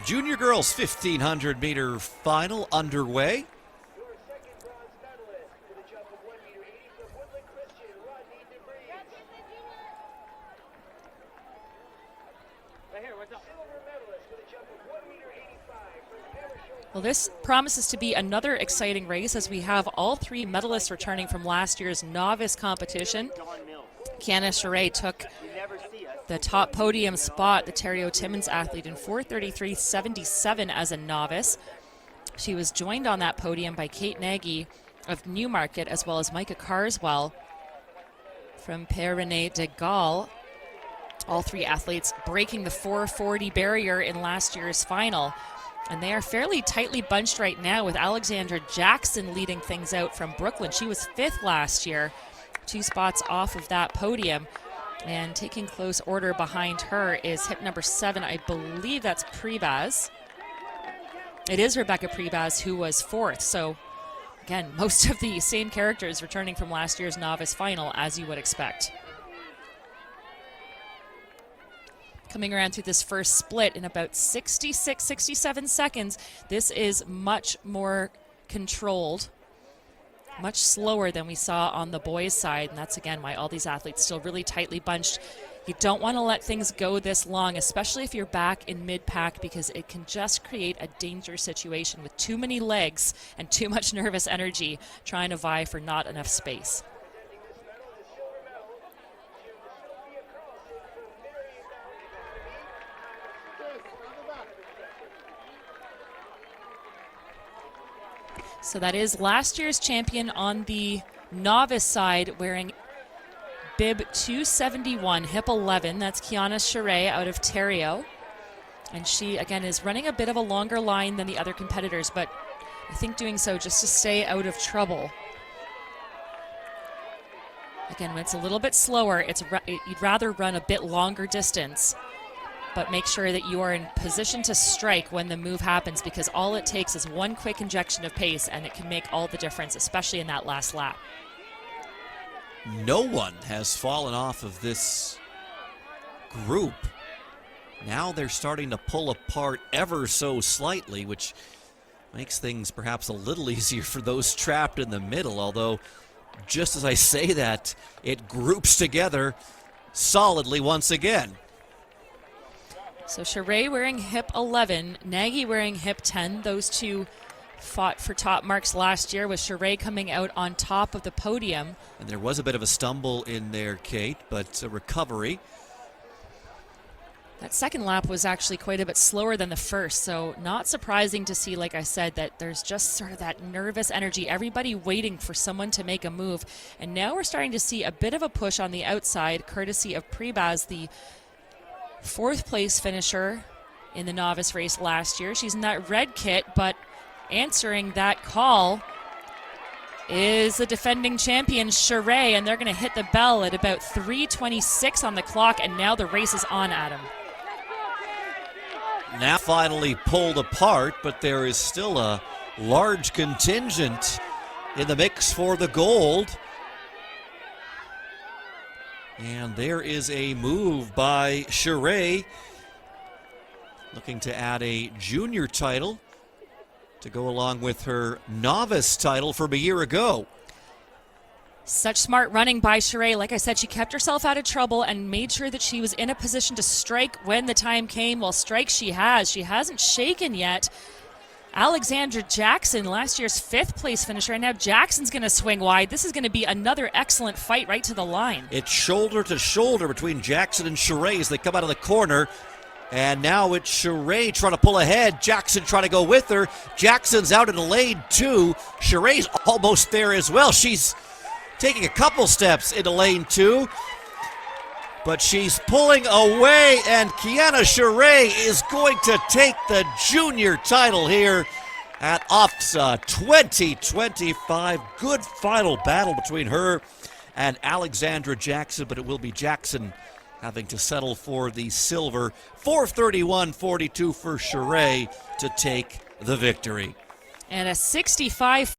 Junior girls 1500 meter final underway. Well, this promises to be another exciting race as we have all three medalists returning from last year's novice competition. Kiana Charest took the top podium spot, the Terrio Timmins athlete, in 4:33.77 as a novice. She was joined on that podium by Kate Nagy of Newmarket, as well as Micah Carswell from Père René de Gaulle. All three athletes breaking the 440 barrier in last year's final. And they are fairly tightly bunched right now, with Alexandra Jackson leading things out from Brooklyn. She was 5th last year, 2 spots off of that podium. And taking close order behind her is hip number 7. I believe that's Prebaz. It is Rebecca Prebaz, who was 4th. So, again, most of the same characters returning from last year's novice final, as you would expect. Coming around through this first split in about 66, 67 seconds. This is much more controlled, much slower than we saw on the boys' side, and that's again why all these athletes still really tightly bunched. You don't want to let things go this long, especially if you're back in mid-pack, because it can just create a dangerous situation with too many legs and too much nervous energy trying to vie for not enough space. So that is last year's champion on the novice side, wearing bib 271, hip 11. That's Kiana Charest out of Terrio. And she, again, is running a bit of a longer line than the other competitors, but I think doing so just to stay out of trouble. Again, when it's a little bit slower, you'd rather run a bit longer distance, but make sure that you are in position to strike when the move happens, because all it takes is one quick injection of pace and it can make all the difference, especially in that last lap. No one has fallen off of this group. Now they're starting to pull apart ever so slightly, which makes things perhaps a little easier for those trapped in the middle, although just as I say that, it groups together solidly once again. So Charest wearing hip 11, Nagy wearing hip 10. Those two fought for top marks last year, with Charest coming out on top of the podium. And there was a bit of a stumble in there, Kate, but a recovery. That second lap was actually quite a bit slower than the first, so not surprising to see, like I said, that there's just sort of that nervous energy, everybody waiting for someone to make a move. And now we're starting to see a bit of a push on the outside, courtesy of Prebaz, the 4th place finisher in the novice race last year. She's in that red kit, but answering that call is the defending champion Charest, and they're going to hit the bell at about 3:26 on the clock, and now the race is on, Adam. Now finally pulled apart, but there is still a large contingent in the mix for the gold. And there is a move by Charest, looking to add a junior title to go along with her novice title from a year ago. Such smart running by Charest. Like I said, she kept herself out of trouble and made sure that she was in a position to strike when the time came. Well, strike she has. She hasn't shaken yet. Alexandra Jackson, last year's 5th place finisher, and now Jackson's going to swing wide. This is going to be another excellent fight right to the line. It's shoulder to shoulder between Jackson and Charest as they come out of the corner. And now it's Charest trying to pull ahead. Jackson trying to go with her. Jackson's out in lane 2. Charest's almost there as well. She's taking a couple steps into lane 2. But she's pulling away, and Kiana Charest is going to take the junior title here at OFSAA 2025. Good final battle between her and Alexandra Jackson, but it will be Jackson having to settle for the silver. 4:31.42 for Charest to take the victory. And a 65